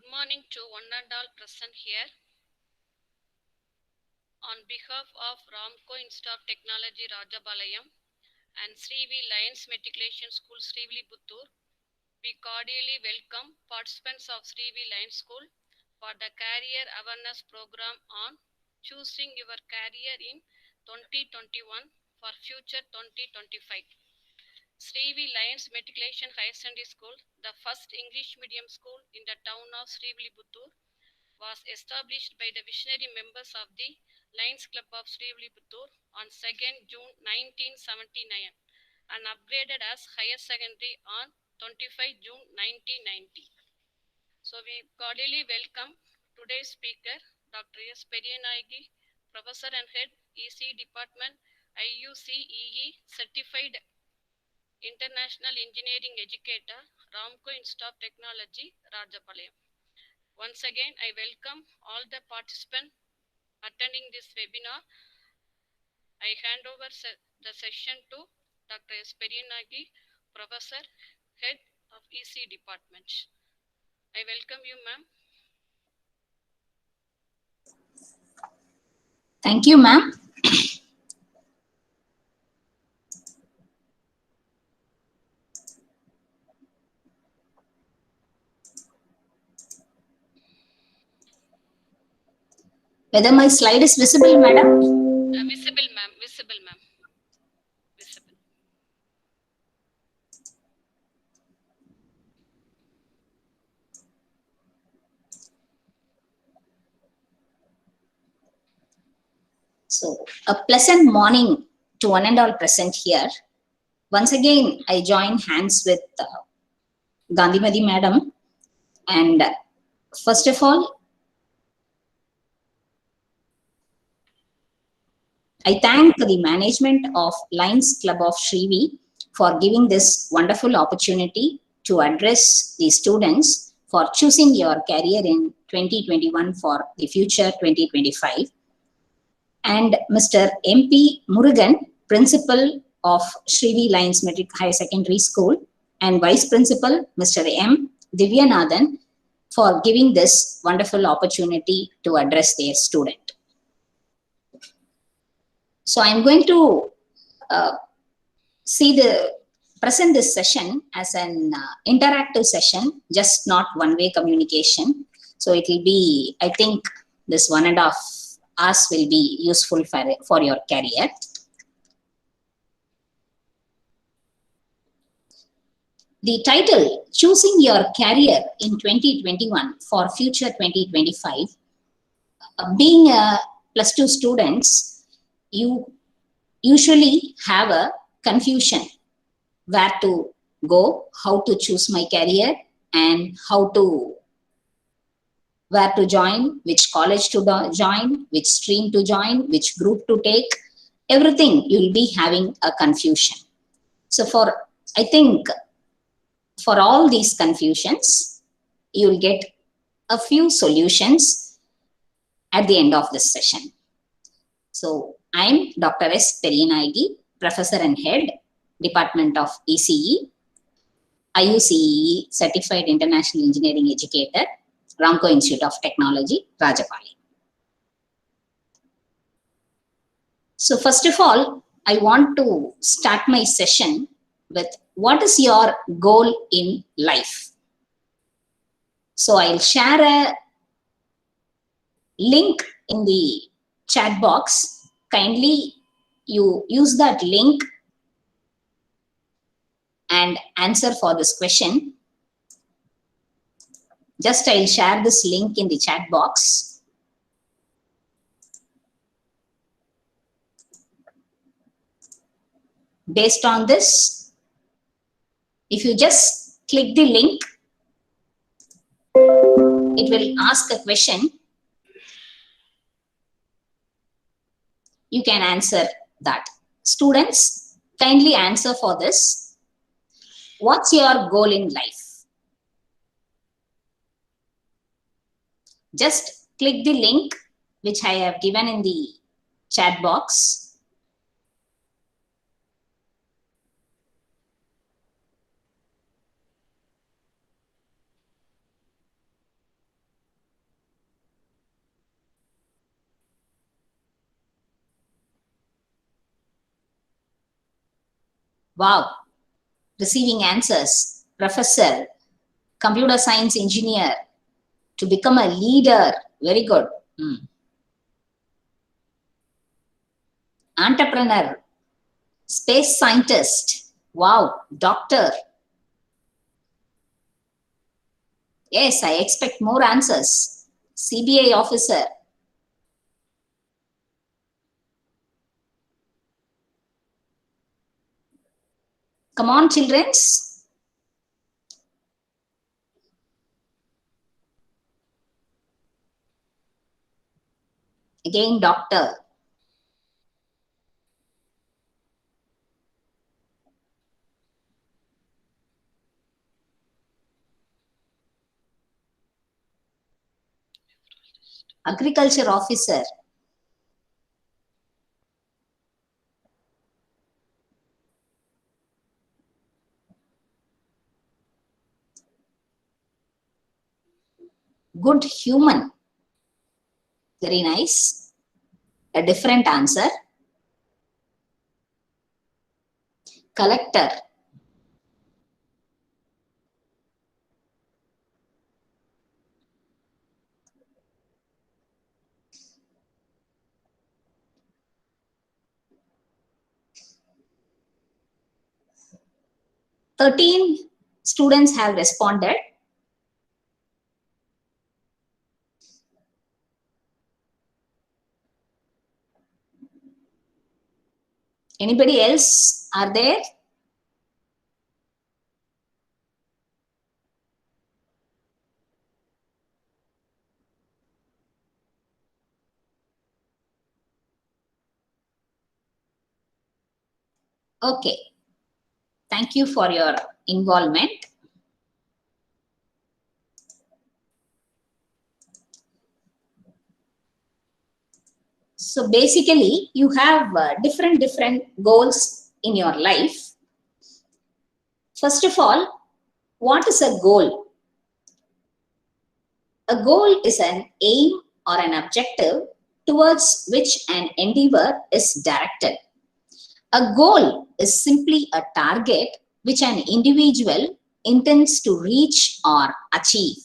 Good morning to one and all present here. On behalf of Ramco Institute of Technology Rajapalayam and Srivi Lions Matriculation School Srivilliputtur, we cordially welcome participants of Srivi Lions School for the Career Awareness Program on Choosing Your Career in 2021 for Future 2025. Srivi Lions Matriculation Higher Secondary School, the first English medium school in the town of Srivilliputtur, was established by the visionary members of the Lions Club of Srivilliputtur on 2nd June 1979 and upgraded as higher secondary on 25 June 1990. So we cordially welcome today's speaker, Dr. S. Periyanayagai, Professor and Head, ECE Department, IUCEE Certified International Engineering Educator, Ramco Institute of Technology, Rajapalayam. Once again, I welcome all the participants attending this webinar. I hand over the session to Dr. S. Periyanayagai, Professor, Head of ECE Department. I welcome you, ma'am. Thank you, ma'am. Whether my slide is visible, madam? Visible, ma'am. Visible, ma'am. Visible. So, a pleasant morning to one and all present here. Once again, I join hands with Gandhimati madam. And first of all, I thank the management of Lions Club of Srivi for giving this wonderful opportunity to address the students for choosing your career in 2021 for the future 2025. And Mr. MP Murugan, Principal of Srivi Lions Metric Higher Secondary School, and Vice Principal, Mr. M. Divyanathan, for giving this wonderful opportunity to address their student. So I'm going to present this session as an interactive session, just not one-way communication. So it will be, I think, this 1.5 hours will be useful for your career. The title, Choosing Your Career in 2021 for Future 2025. Being a +2 students, you usually have a confusion where to go, how to choose my career, and where to join, which college to join, which stream to join, which group to take. Everything you'll be having a confusion. So I think for all these confusions, you'll get a few solutions at the end of this session. So I'm Dr. S. Periyanayagai, Professor and Head, Department of ECE, IUCEE Certified International Engineering Educator, Ramco Institute of Technology, Rajapalayam. So first of all, I want to start my session with what is your goal in life? So I'll share a link in the chat box. Kindly you use that link and answer for this question. Just I'll share this link in the chat box. Based on this, if you just click the link, it will ask a question. You can answer that. Students, kindly answer for this. What's your goal in life? Just click the link which I have given in the chat box. Wow. Receiving answers. Professor, computer science engineer, to become a leader. Very good. Entrepreneur, space scientist. Wow. Doctor. Yes, I expect more answers. CBI officer. Come on, childrens. Again, doctor. Agriculture officer. Good human. Very nice. A different answer. Collector. Thirteen students have responded. Anybody else are there? Okay. Thank you for your involvement. So basically, you have different goals in your life. First of all, what is a goal? A goal is an aim or an objective towards which an endeavor is directed. A goal is simply a target which an individual intends to reach or achieve.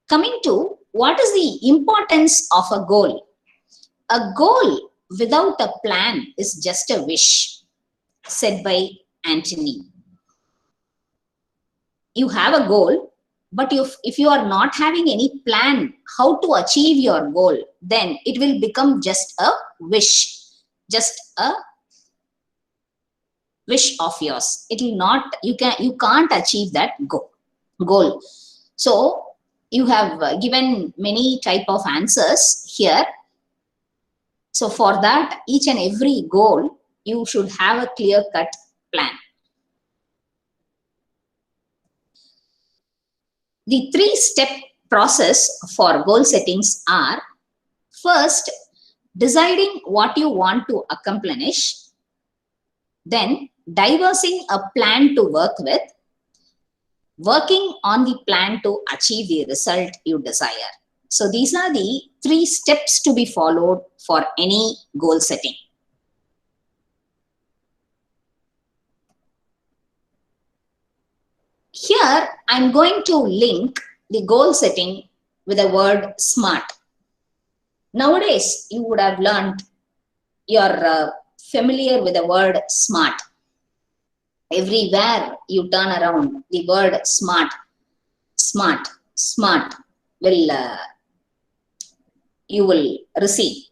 Coming to what is the importance of a goal? A goal without a plan is just a wish, said by Antony. You have a goal, but if you are not having any plan how to achieve your goal, then it will become just a wish, just a wish of yours. It will not, you can't achieve that goal. So you have given many type of answers here. So for that, each and every goal, you should have a clear-cut plan. The 3-step process for goal settings are: first, deciding what you want to accomplish, then devising a plan to work with, working on the plan to achieve the result you desire. So these are the 3 steps to be followed for any goal setting. Here, I'm going to link the goal setting with the word SMART. Nowadays, you would have learned, you're familiar with the word SMART. Everywhere you turn around, the word SMART will you will receive.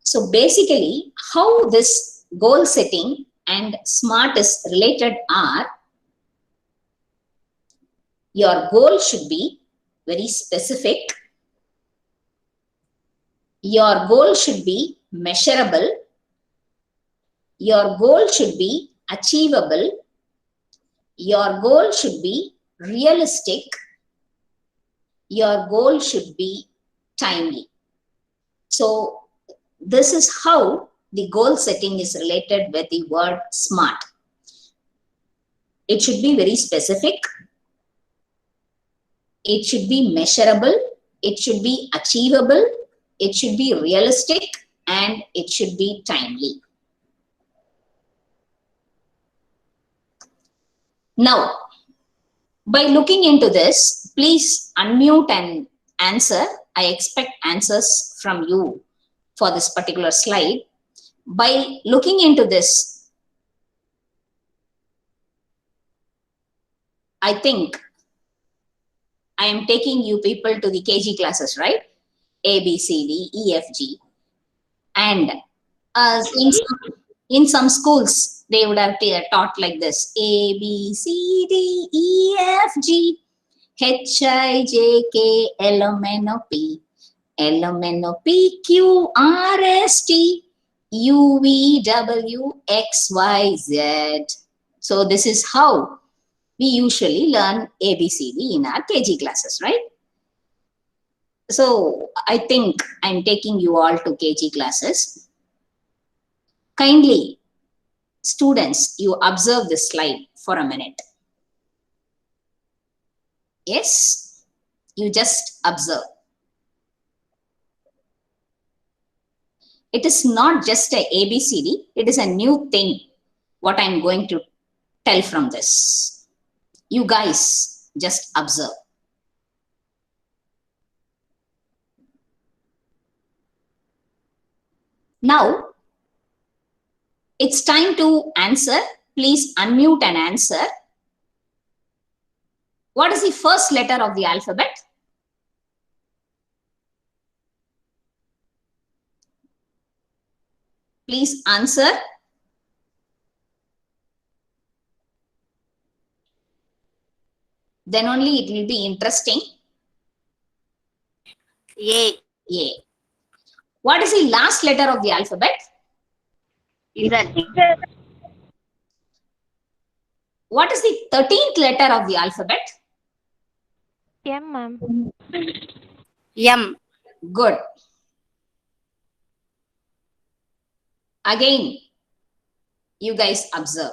So basically, how this goal setting and SMART is related are: your goal should be very specific. Your goal should be measurable. Your goal should be achievable. Your goal should be realistic. Your goal should be timely. So this is how the goal setting is related with the word SMART. It should be very specific. It should be measurable. It should be achievable. It should be realistic. and it should be timely. Now, by looking into this, please unmute and answer. I expect answers from you for this particular slide. By looking into this, I think I am taking you people to the KG classes, right? A, B, C, D, E, F, G. And in some schools, they would have taught like this: A, B, C, D, E, F, G, H, I, J, K, L, M, N, O, P, L, M, N, O, P, Q, R, S, T, U, V, W, X, Y, Z. So this is how we usually learn ABCD in our KG classes, right? So I think I'm taking you all to KG classes. Kindly, students, you observe this slide for a minute. Yes, you just observe. It is not just a ABCD, it is a new thing, what I'm going to tell from this. You guys just observe. Now, it's time to answer. Please unmute and answer. What is the first letter of the alphabet? Please answer. Then only it will be interesting. A. A. What is the last letter of the alphabet? Z. What is the 13th letter of the alphabet? M, ma'am. M. Good. Again, you guys observe.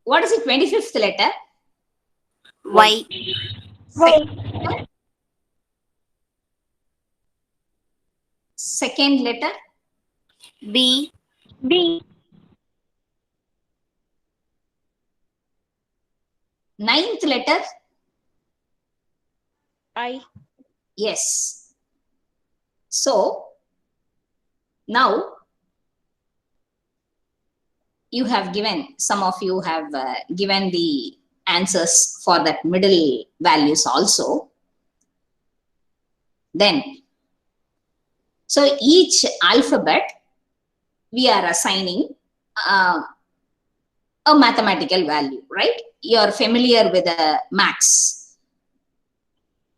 What is the 25th letter? Y. Second letter? B. B. Ninth letter? I. Yes. So, now you have given, some of you have given the answers for that middle values also. Then, so each alphabet we are assigning a mathematical value, right? You are familiar with the maths.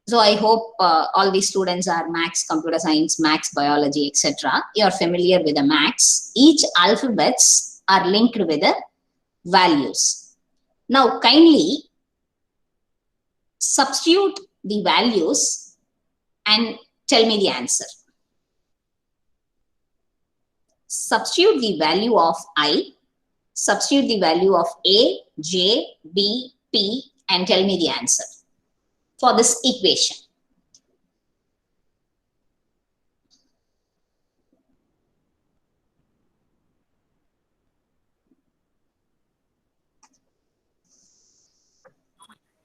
So I hope all the students are maths, computer science, maths, biology, etc. You are familiar with the maths. Each alphabets are linked with the values. Now kindly substitute the values and tell me the answer. Substitute the value of I, substitute the value of A, J, B, P, and tell me the answer for this equation.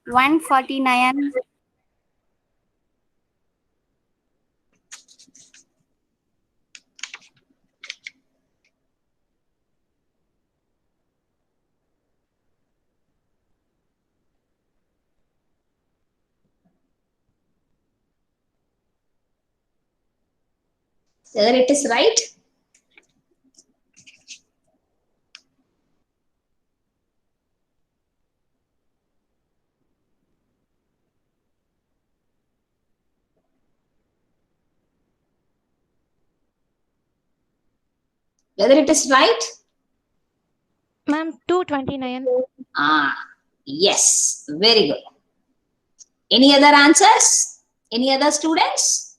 $149. Whether it is right? Whether it is right? Ma'am, 229. Ah, yes, very good. Any other answers? Any other students?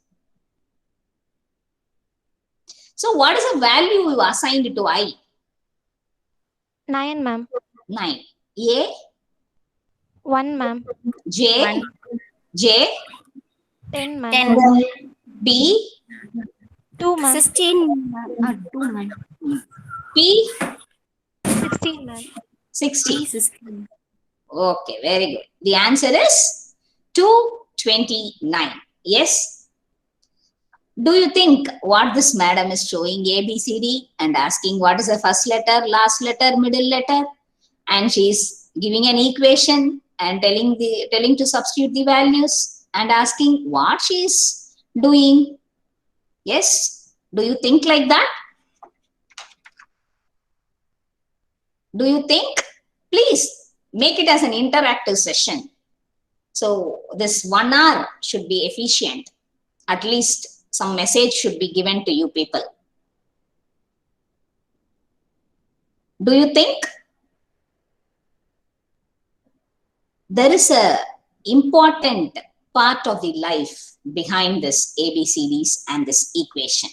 So what is the value you assigned to I? 9, ma'am. 9. A? 1, ma'am. J? 1. J? 10, ma'am. 10. B, 2, ma'am. 16. 2, ma'am. P, 16, ma'am. 60. B, 16. Okay, very good. The answer is 229. Yes. Do you think what this madam is showing A, B, C, D and asking what is the first letter, last letter, middle letter? And she's giving an equation and telling to substitute the values and asking what she's doing. Yes. Do you think like that? Do you think? Please make it as an interactive session. So this 1 hour should be efficient. At least some message should be given to you people. Do you think? There is a important part of the life behind this ABCDs and this equation.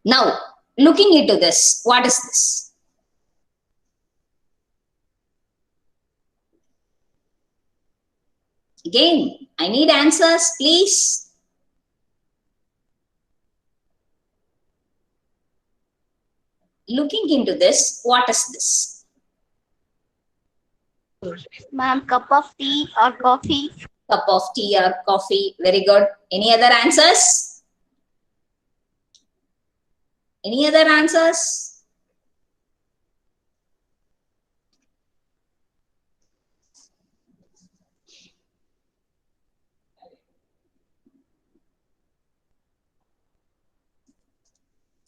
Now, looking into this, what is this? Again, I need answers, please. Looking into this, what is this? Ma'am, cup of tea or coffee? Cup of tea or coffee. Very good. Any other answers? Any other answers?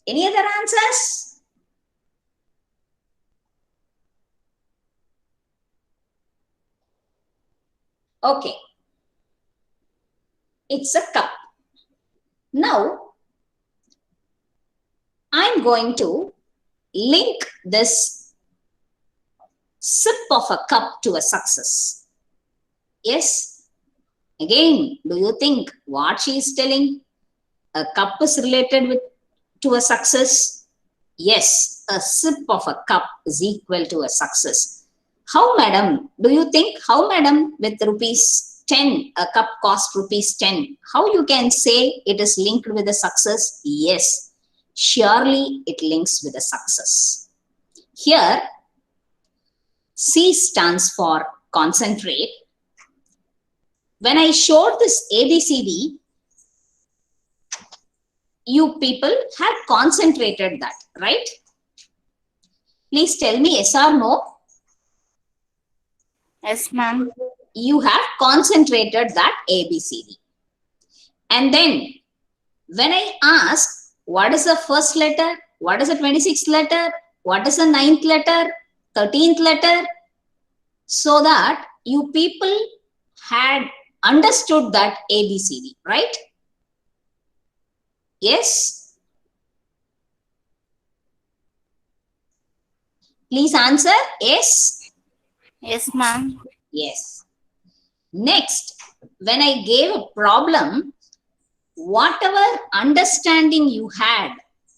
Any other answers? Okay. It's a cup. Now, I'm going to link this sip of a cup to a success. Yes. Again, do you think what she is telling? A cup is related to a success? Yes, a sip of a cup is equal to a success. How, madam? Do you think how, madam, with rupees 10, a cup cost rupees 10? How you can say it is linked with a success? Yes, surely it links with a success. Here, C stands for concentrate. When I showed this ABCD, you people have concentrated that, right? Please tell me yes or no. Yes, ma'am. You have concentrated that ABCD. And then when I ask what is the first letter, what is the 26th letter, what is the 9th letter, 13th letter, so that you people had understood that ABCD, right? Yes? Please answer yes. Yes, ma'am. Yes. Next, when I gave a problem, whatever understanding you had,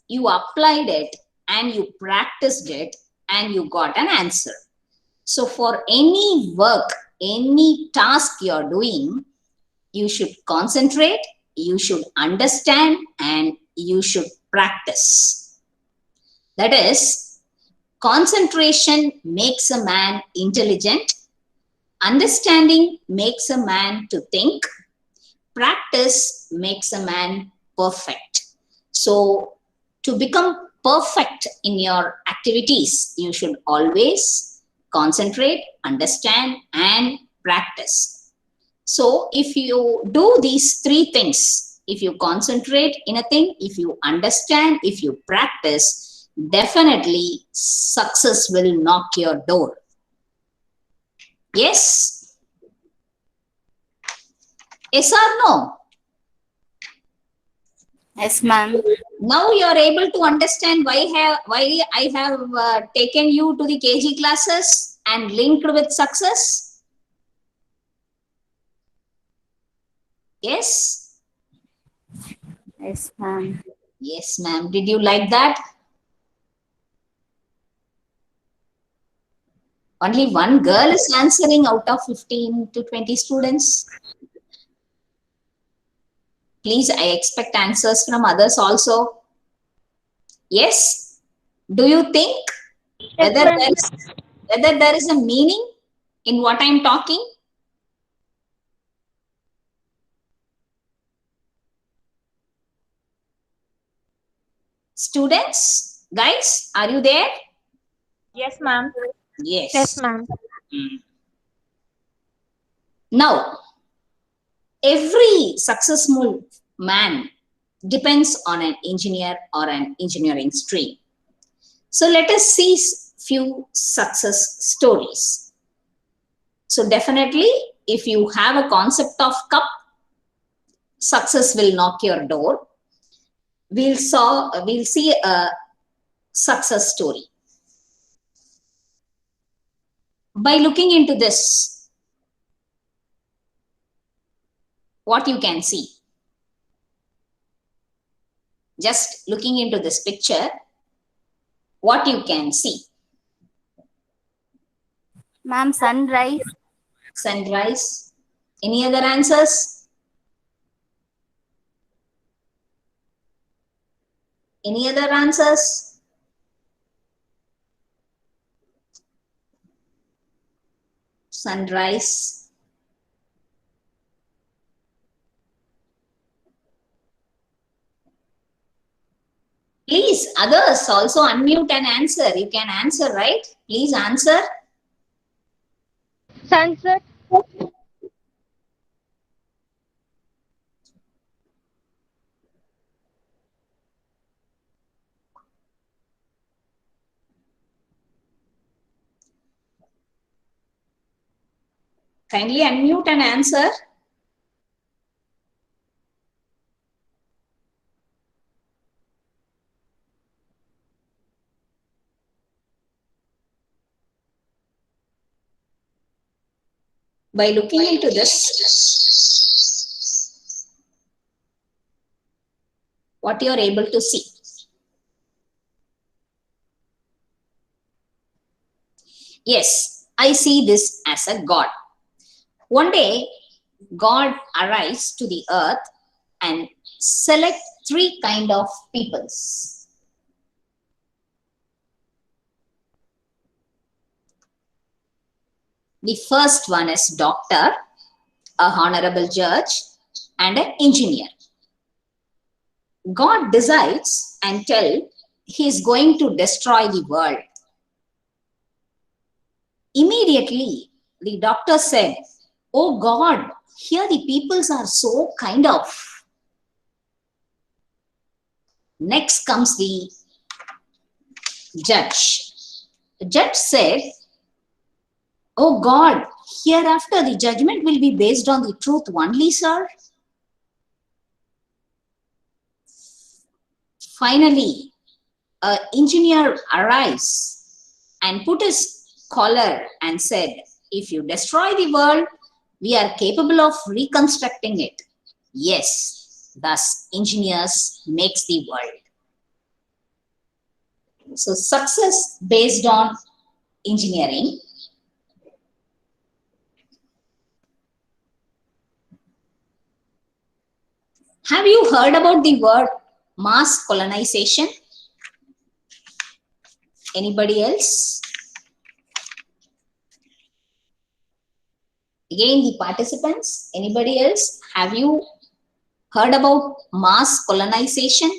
you applied it and you practiced it and you got an answer. So for any work, any task you're doing, you should concentrate, you should understand, and you should practice. That is, concentration makes a man intelligent, understanding makes a man to think, practice makes a man perfect. So to become perfect in your activities, you should always concentrate, understand, and practice. So if you do these three things, if you concentrate in a thing, if you understand, if you practice, definitely success will knock your door. Yes? Yes or no? Yes, ma'am. Now you are able to understand why I have taken you to the KG classes and linked with success. Yes? Yes, ma'am. Yes, ma'am. Did you like that? Only one girl is answering out of 15 to 20 students. Please, I expect answers from others also. Yes? Do you think Yes, whether ma'am. there is a meaning in what I am talking? Students, guys, are you there? Yes, ma'am. Yes. Yes, ma'am. Now, every successful man depends on an engineer or an engineering stream. So let us see few success stories. So definitely, if you have a concept of cup, success will knock your door. We'll see a success story. By looking into this, what you can see. Just looking into this picture, what you can see. Ma'am, sunrise. Sunrise. Any other answers? Any other answers? Sunrise. Please, others also unmute and answer. You can answer, right? Please answer. Sunset. Kindly unmute and answer. By looking into this, what you are able to see. Yes, I see this as a God. One day, God arrives to the earth and select three kind of peoples. The first one is doctor, a honorable judge, and an engineer. God decides and tell he is going to destroy the world. Immediately, the doctor said, "Oh God, here the peoples are so kind of." Next comes the judge. The judge said, "Oh God, hereafter the judgment will be based on the truth only, sir." Finally, an engineer arrives and put his collar and said, "If you destroy the world, we are capable of reconstructing it." Yes, thus engineers makes the world. So success based on engineering. Have you heard about the word mass colonization? Anybody else? Again, the participants, anybody else? Have you heard about mass colonization?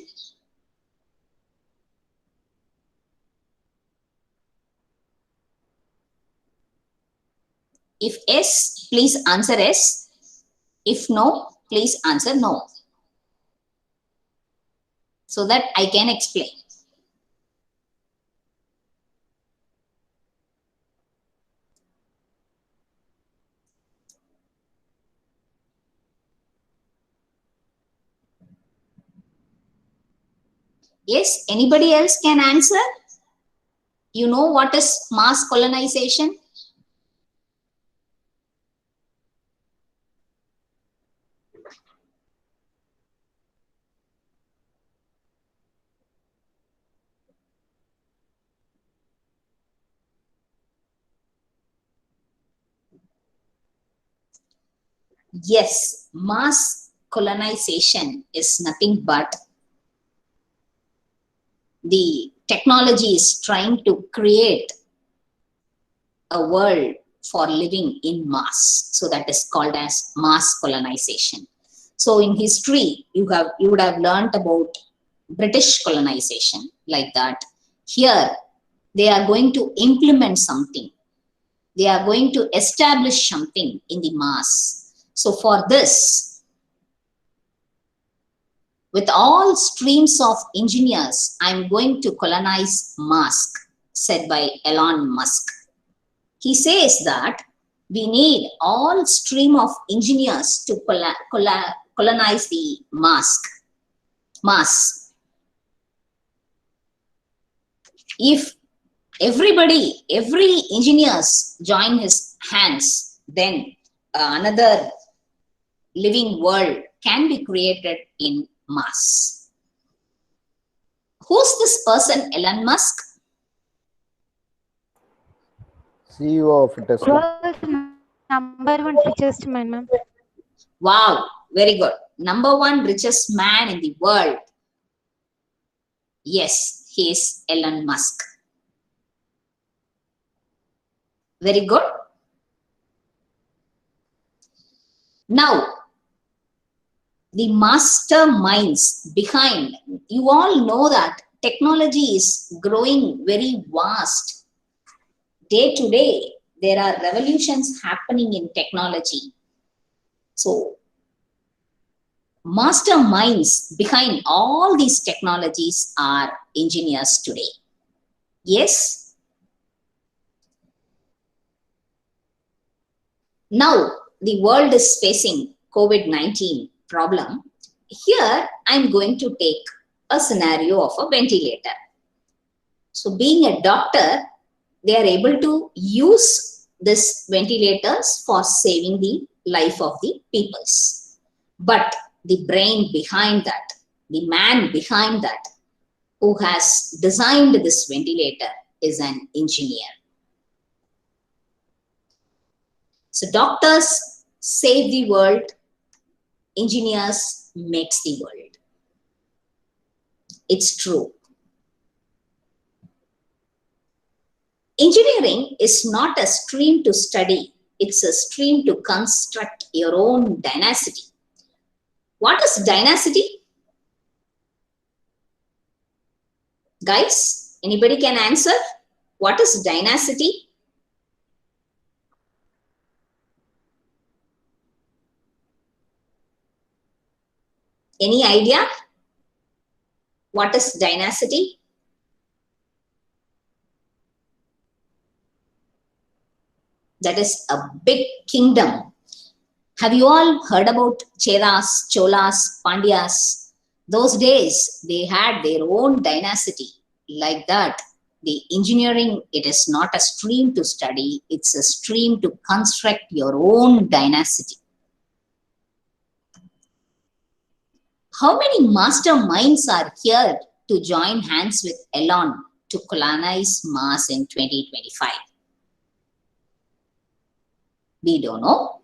If yes, please answer yes. If no, please answer no, so that I can explain. Yes, anybody else can answer? You know what is mass colonization? Yes, mass colonization is nothing but the technology is trying to create a world for living in mass. So that is called as mass colonization. So in history, you would have learnt about British colonization like that. Here, they are going to implement something. They are going to establish something in the mass. So for this, with all streams of engineers, I'm going to colonize Mars, said by Elon Musk. He says that we need all stream of engineers to colonize the Mars. If every engineers join his hands, then another living world can be created in Mars. Who's this person, Elon Musk? CEO of Tesla. World number one richest man, ma'am. Wow, very good. Number one richest man in the world. Yes, he is Elon Musk. Very good. Now, the masterminds behind, you all know that technology is growing very vast. Day to day, there are revolutions happening in technology. So, masterminds behind all these technologies are engineers today. Yes? Now, the world is facing COVID-19 problem. Here, I'm going to take a scenario of a ventilator. So, being a doctor, they are able to use this ventilators for saving the life of the peoples. But the brain behind that, the man behind that, who has designed this ventilator is an engineer. So doctors save the world, engineers makes the world. It's true. Engineering is not a stream to study, it's a stream to construct your own dynasty. What is dynasty? Guys, anybody can answer? What is dynasty? Any idea? What is dynasty? That is a big kingdom. Have you all heard about Cheras, Cholas, Pandyas? Those days, they had their own dynasty. Like that, the engineering, it is not a stream to study, it's a stream to construct your own dynasty. How many masterminds are here to join hands with Elon to colonize Mars in 2025? We don't know.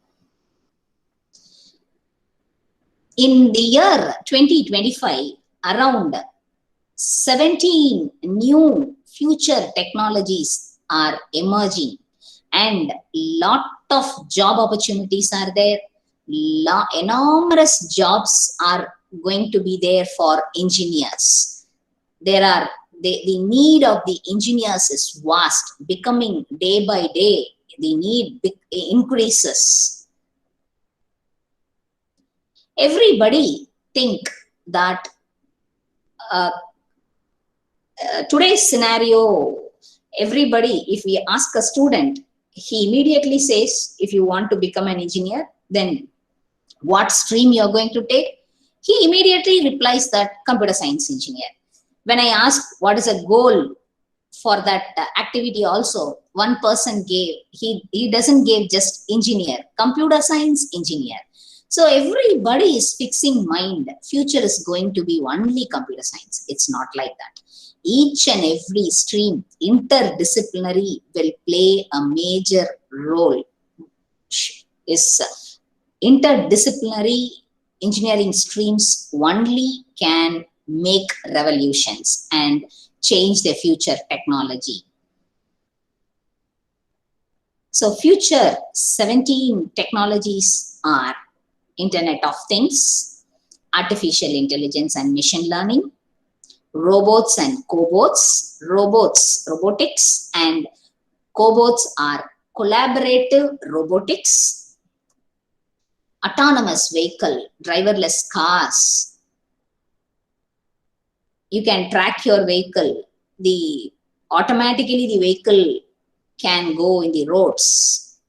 In the year 2025, around 17 new future technologies are emerging and lot of job opportunities are there. Enormous jobs are going to be there for engineers. The need of the engineers is vast, becoming day by day, the need increases. Everybody think that today's scenario, everybody, if we ask a student, he immediately says, if you want to become an engineer, then what stream you're going to take? He immediately replies that computer science engineer. When I ask what is a goal for that activity also, one person gave, he doesn't give just engineer, computer science engineer. So everybody is fixing mind, future is going to be only computer science. It's not like that. Each and every stream, interdisciplinary, will play a major role. Is interdisciplinary engineering streams only can make revolutions and change the future technology. So future 17 technologies are Internet of Things, artificial intelligence and machine learning, robots and cobots, robotics, and cobots are collaborative robotics, autonomous vehicle, driverless cars. You can track your vehicle. Automatically the vehicle can go in the roads.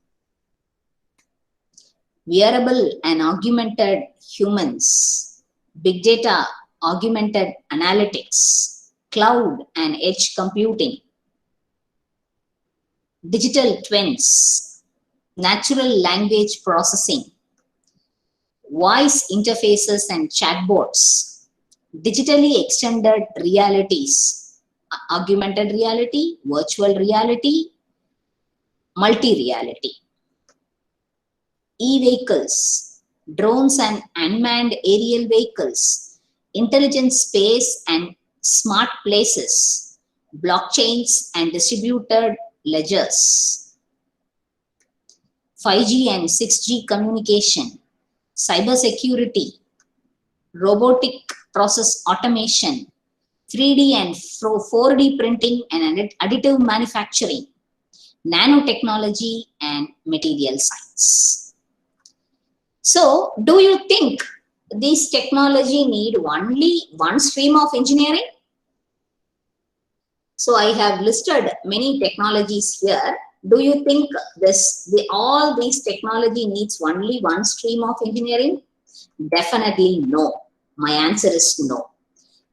Wearable and augmented humans, big data, augmented analytics, cloud and edge computing, digital twins, natural language processing, voice interfaces and chatbots, digitally extended realities, augmented reality, virtual reality, multi-reality, e-vehicles, drones and unmanned aerial vehicles, intelligent space and smart places, blockchains and distributed ledgers, 5G and 6G communication, cybersecurity, robotic process automation, 3D and 4D printing and additive manufacturing, nanotechnology and material science. So, do you think these technology need only one stream of engineering? So, I have listed many technologies here. Do you think all these technology needs only one stream of engineering? Definitely no. My answer is no.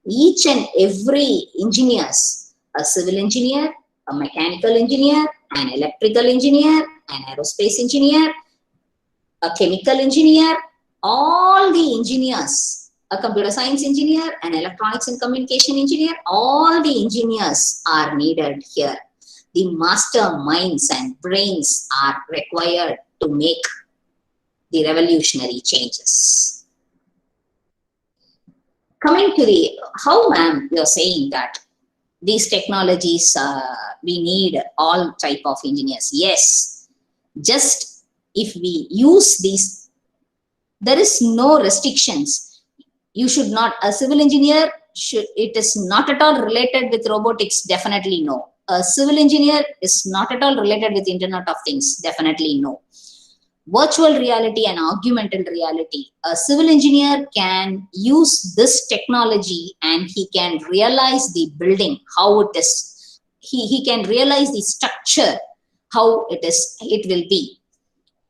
Each and every engineers, a civil engineer, a mechanical engineer, an electrical engineer, an aerospace engineer, a chemical engineer, all the engineers, a computer science engineer, an electronics and communication engineer, all the engineers are needed here. The master minds and brains are required to make the revolutionary changes. Coming to how, ma'am, you're saying that these technologies, we need all type of engineers. Yes, just if we use these, there is no restrictions. You should not, a civil engineer, it is not at all related with robotics, definitely no. A civil engineer is not at all related with Internet of Things, definitely no. Virtual reality and augmented reality. A civil engineer can use this technology and he can realize the building, how it is. He can realize the structure, how it will be.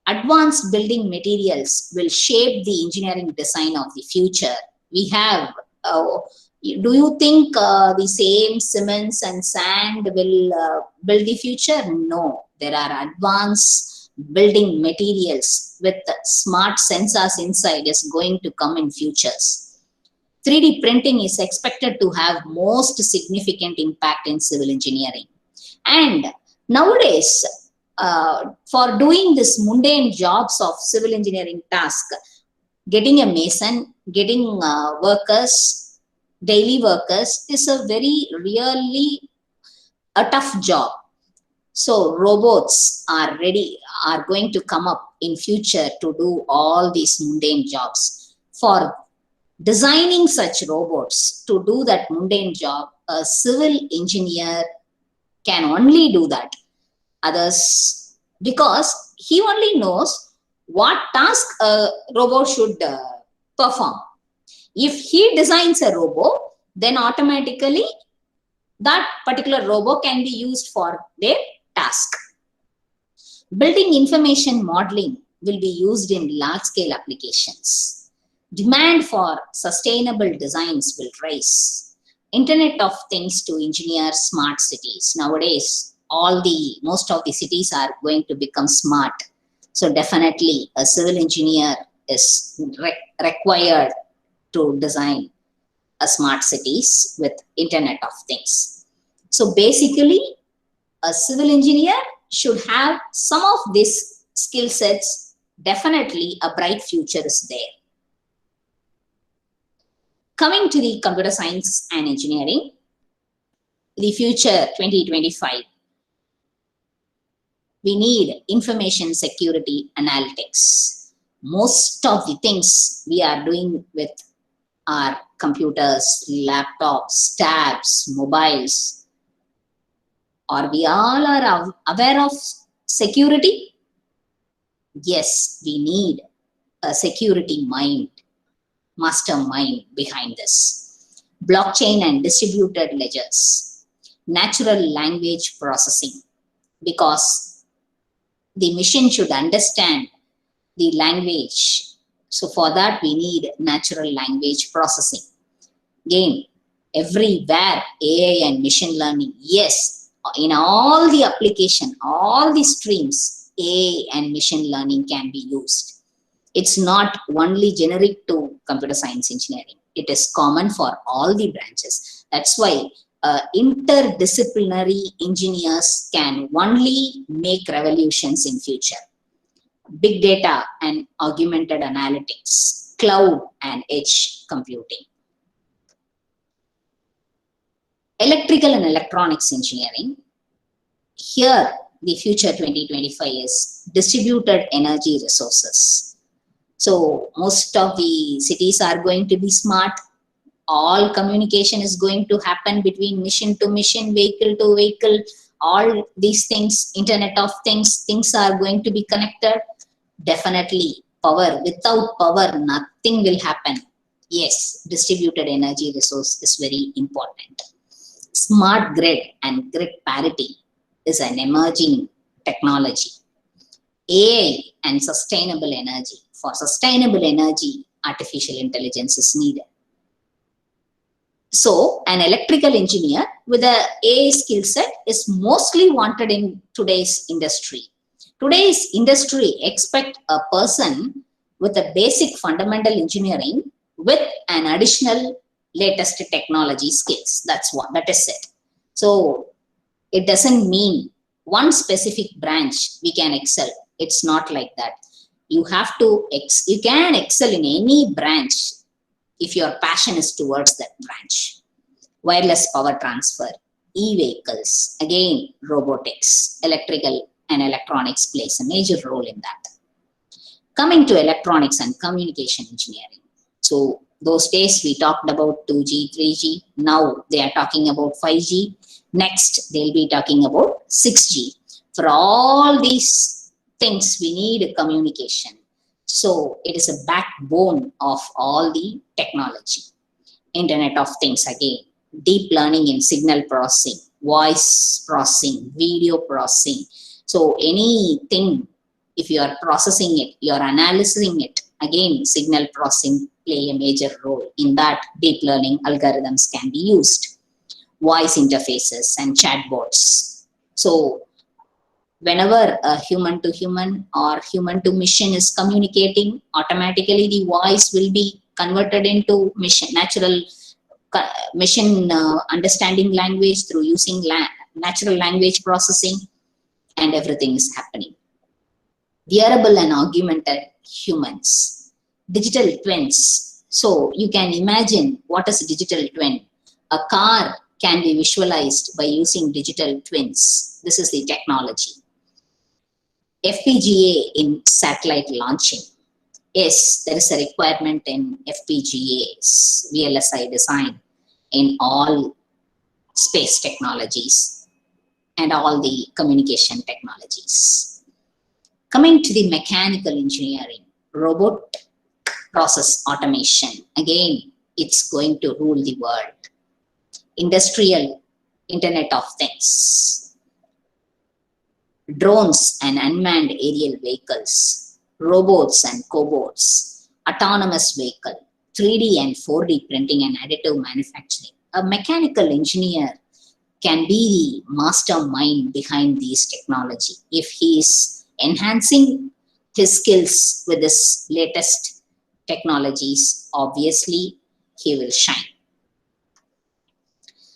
Advanced building materials will shape the engineering design of the future. We have, do you think the same cements and sand will build the future? No, there are advanced building materials with smart sensors inside is going to come in futures. 3D printing is expected to have most significant impact in civil engineering. And nowadays, for doing this mundane jobs of civil engineering task, getting a mason, getting workers, daily workers is a really a tough job. So robots are going to come up in future to do all these mundane jobs. For designing such robots to do that mundane job, a civil engineer can only do that. Others, because he only knows what task a robot should perform. If he designs a robot, then automatically that particular robot can be used for their task. Building information modeling will be used in large-scale applications. Demand for sustainable designs will rise. Internet of Things to engineer smart cities. Nowadays, most of the cities are going to become smart. So definitely a civil engineer is required to design a smart cities with Internet of Things. So basically, a civil engineer should have some of these skill sets. Definitely a bright future is there. Coming to the computer science and engineering, the future 2025, we need information security analytics. Most of the things we are doing with our computers, laptops, tabs, mobiles, or we all are aware of security? Yes, we need a security mind, mastermind behind this. Blockchain and distributed ledgers, natural language processing, because the machine should understand the language. So for that, we need natural language processing. Again, everywhere AI and machine learning, yes, in all the application, all the streams, AI and machine learning can be used. It's not only generic to computer science engineering. It is common for all the branches. That's why interdisciplinary engineers can only make revolutions in future. Big data and augmented analytics, cloud and edge computing. Electrical and electronics engineering. Here, the future 2025 is distributed energy resources. So most of the cities are going to be smart. All communication is going to happen between machine to machine, vehicle to vehicle. All these things, Internet of Things, things are going to be connected. Definitely power. Without power, nothing will happen. Yes, distributed energy resource is very important. Smart grid and grid parity is an emerging technology. AI and sustainable energy. For sustainable energy, artificial intelligence is needed. So, an electrical engineer with an AI skill set is mostly wanted in today's industry. Today's industry expect a person with a basic fundamental engineering with an additional latest technology skills. That is it. So it doesn't mean one specific branch we can excel. It's not like that. You have to you can excel in any branch if your passion is towards that branch. Wireless power transfer, e-vehicles, again robotics, electrical and electronics plays a major role in that. Coming to electronics and communication engineering. So those days we talked about 2G, 3G. Now they are talking about 5G. Next, they'll be talking about 6G. For all these things, we need communication. So it is a backbone of all the technology. Internet of Things again. Deep learning in signal processing, voice processing, video processing. So anything, if you are processing it, you are analyzing it, again, signal processing play a major role. In that, deep learning algorithms can be used. Voice interfaces and chatbots. So whenever a human to human or human to machine is communicating, automatically the voice will be converted into natural machine understanding language through using natural language processing, and everything is happening. Wearable and augmented humans, digital twins. So you can imagine what is a digital twin. A car can be visualized by using digital twins. This is the technology. FPGA in satellite launching. Yes, there is a requirement in FPGAs, VLSI design in all space technologies and all the communication technologies. Coming to the mechanical engineering, robot process automation. Again, it's going to rule the world. Industrial Internet of Things. Drones and unmanned aerial vehicles, robots and cobots, autonomous vehicle, 3D and 4D printing and additive manufacturing. A mechanical engineer can be the mastermind behind these technology. If he is enhancing his skills with this latest technologies, obviously he will shine.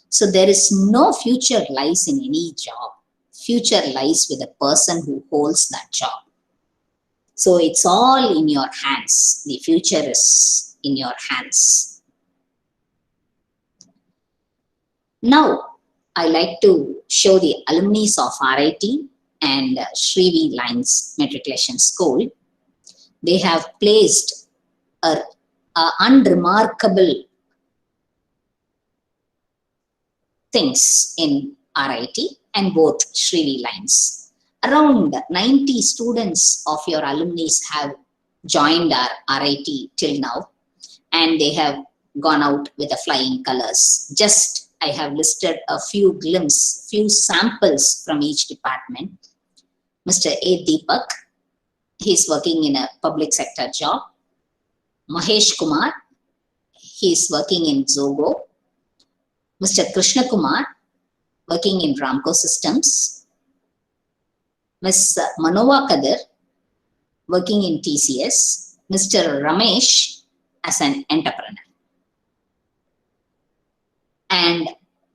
So there is no future lies in any job. Future lies with the person who holds that job. So it's all in your hands. The future is in your hands. Now, I like to show the alumni of RIT and Srivi Lines Matriculation School. They have placed a unremarkable things in RIT and both Srivi Lines. Around 90 students of your alumni have joined our RIT till now, and they have gone out with the flying colors. Just I have listed a few samples from each department. Mr. A. Deepak, he is working in a public sector job. Mahesh Kumar, he is working in Zogo. Mr. Krishna Kumar, working in Ramco Systems. Ms. Manova Kadir, working in TCS. Mr. Ramesh, as an entrepreneur. And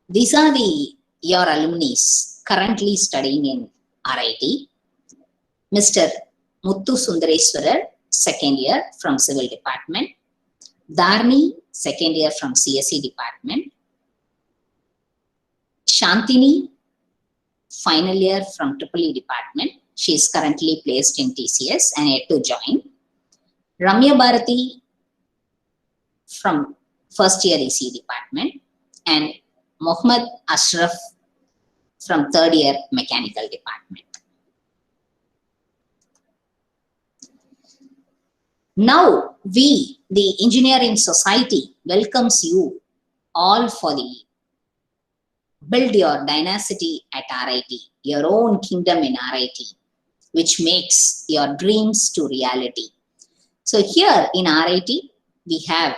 these are your alumni currently studying in RIT. Mr. Muthu Sundareswarar, second year from Civil Department. Dharni, second year from CSE Department. Shantini, final year from EEE Department. She is currently placed in TCS and yet to join. Ramya Bharati from first year EC Department. And Mohammad Ashraf from third year Mechanical Department. Now we, the engineering society, welcomes you all for the build your dynasty at RIT, your own kingdom in RIT, which makes your dreams to reality. So here in RIT, we have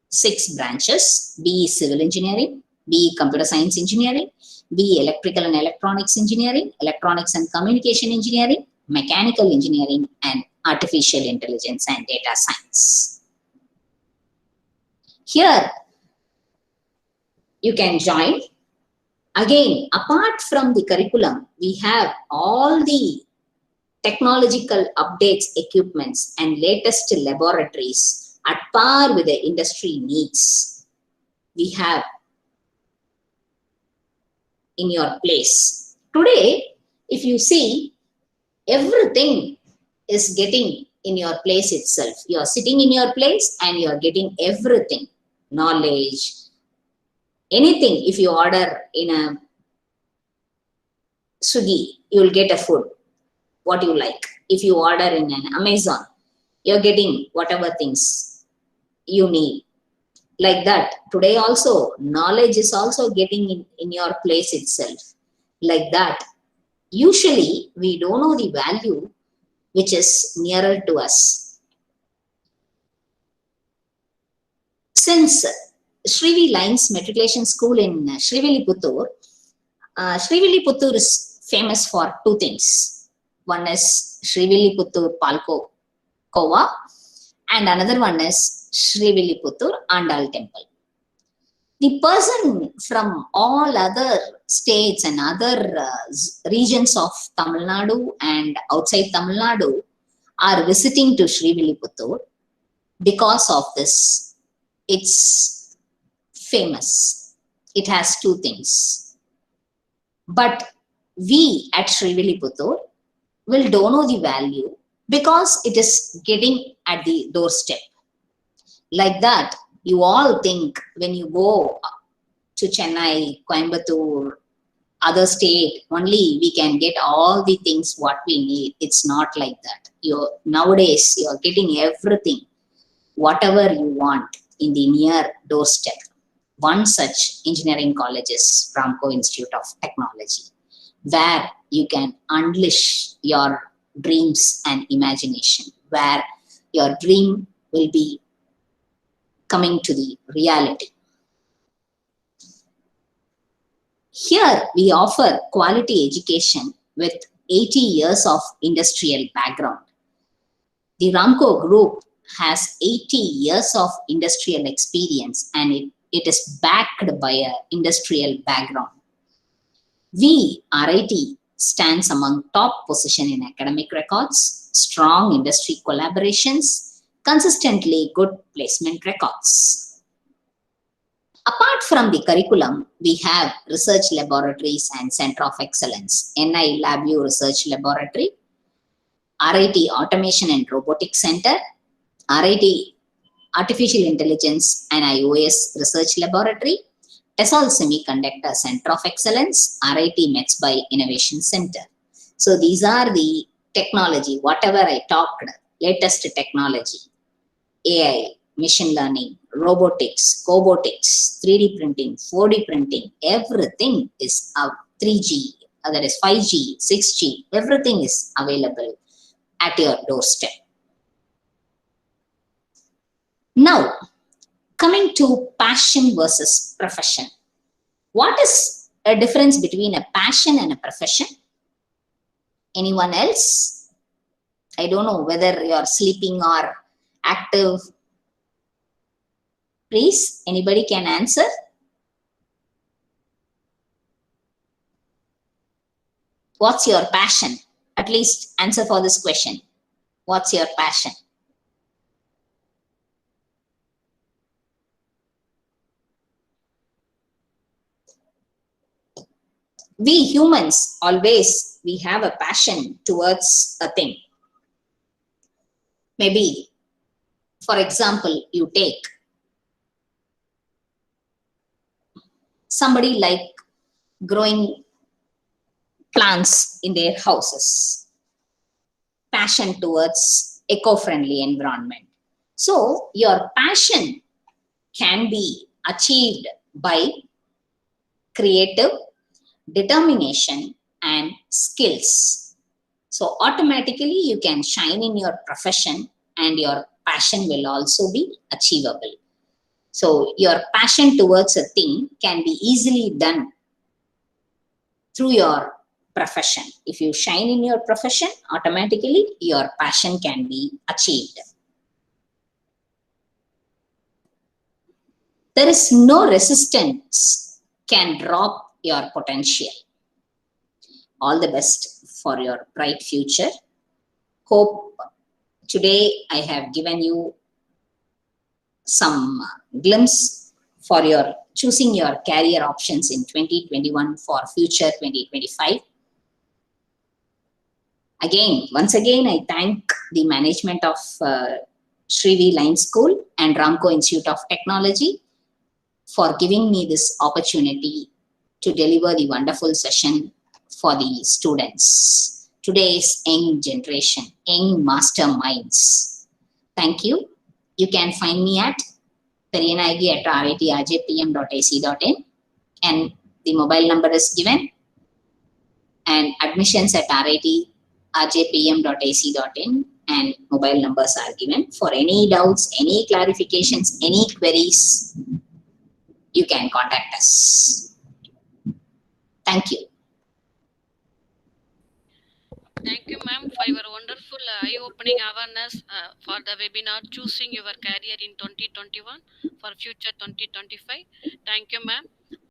6 branches: BE Civil Engineering, BE Computer Science Engineering, BE Electrical and Electronics Engineering, Electronics and Communication Engineering, Mechanical Engineering, and Artificial Intelligence and Data Science. Here, you can join. Again, apart from the curriculum, we have all the technological updates, equipments, and latest laboratories at par with the industry needs. We have in your place. Today, if you see, everything is getting in your place itself. You are sitting in your place and you are getting everything. Knowledge, anything. If you order in a Swiggy, you will get a food, what you like. If you order in an Amazon, you're getting whatever things you need. Like that, today also, knowledge is also getting in your place itself. Like that, usually we don't know the value which is nearer to us. Since Srivi Lines Matriculation School in Srivilliputtur, Srivilliputtur is famous for 2 things. One is Srivilliputtur Palko Kova, and another one is Srivilliputtur Andal Temple. The person from all other states and other regions of Tamil Nadu and outside Tamil Nadu are visiting to Srivilliputtur because of this. It's famous. It has 2 things. But we at Srivilliputtur will don't know the value because it is getting at the doorstep. Like that, you all think when you go to Chennai, Coimbatore, other state, only we can get all the things what we need. It's not like that. Nowadays, you're getting everything, whatever you want in the near doorstep. One such engineering college is Ramco Institute of Technology, where you can unleash your dreams and imagination, where your dream will be coming to the reality. Here we offer quality education with 80 years of industrial background. The Ramco group has 80 years of industrial experience and it is backed by an industrial background. We, RIT, stands among top position in academic records, strong industry collaborations, consistently good placement records. Apart from the curriculum, we have research laboratories and Center of Excellence, NI LabVIEW Research Laboratory, RIT Automation and Robotics Center, RIT Artificial Intelligence and iOS Research Laboratory, TESOL Semiconductor Center of Excellence, RIT METSBY Innovation Center. So these are the technology, whatever I talked, latest technology, AI, machine learning, robotics, cobotics, 3D printing, 4D printing, everything is 3G, that is 5G, 6G, everything is available at your doorstep. Now, coming to passion versus profession. What is a difference between a passion and a profession? Anyone else? I don't know whether you're sleeping or active. Please, anybody can answer? What's your passion? At least answer for this question. What's your passion? We humans always, we have a passion towards a thing. Maybe, for example, you take somebody like growing plants in their houses, passion towards eco-friendly environment. So your passion can be achieved by creative determination and skills. So automatically you can shine in your profession and your passion will also be achievable. So your passion towards a thing can be easily done through your profession. If you shine in your profession, automatically your passion can be achieved. There is no resistance can drop your potential. All the best for your bright future. Hope today I have given you some glimpse for your choosing your career options in 2021 for future 2025. Again, once again, I thank the management of Srivi Line School and Ramco Institute of Technology for giving me this opportunity to deliver the wonderful session for the students. Today's young generation, young masterminds. Thank you. You can find me at Periyanayagai at ritrjpm.ac.in and the mobile number is given, and admissions at ritrjpm.ac.in and mobile numbers are given. For any doubts, any clarifications, any queries, you can contact us. Thank you. Thank you, ma'am, for your wonderful eye-opening awareness for the webinar Choosing Your Career in 2021 for Future 2025. Thank you, ma'am.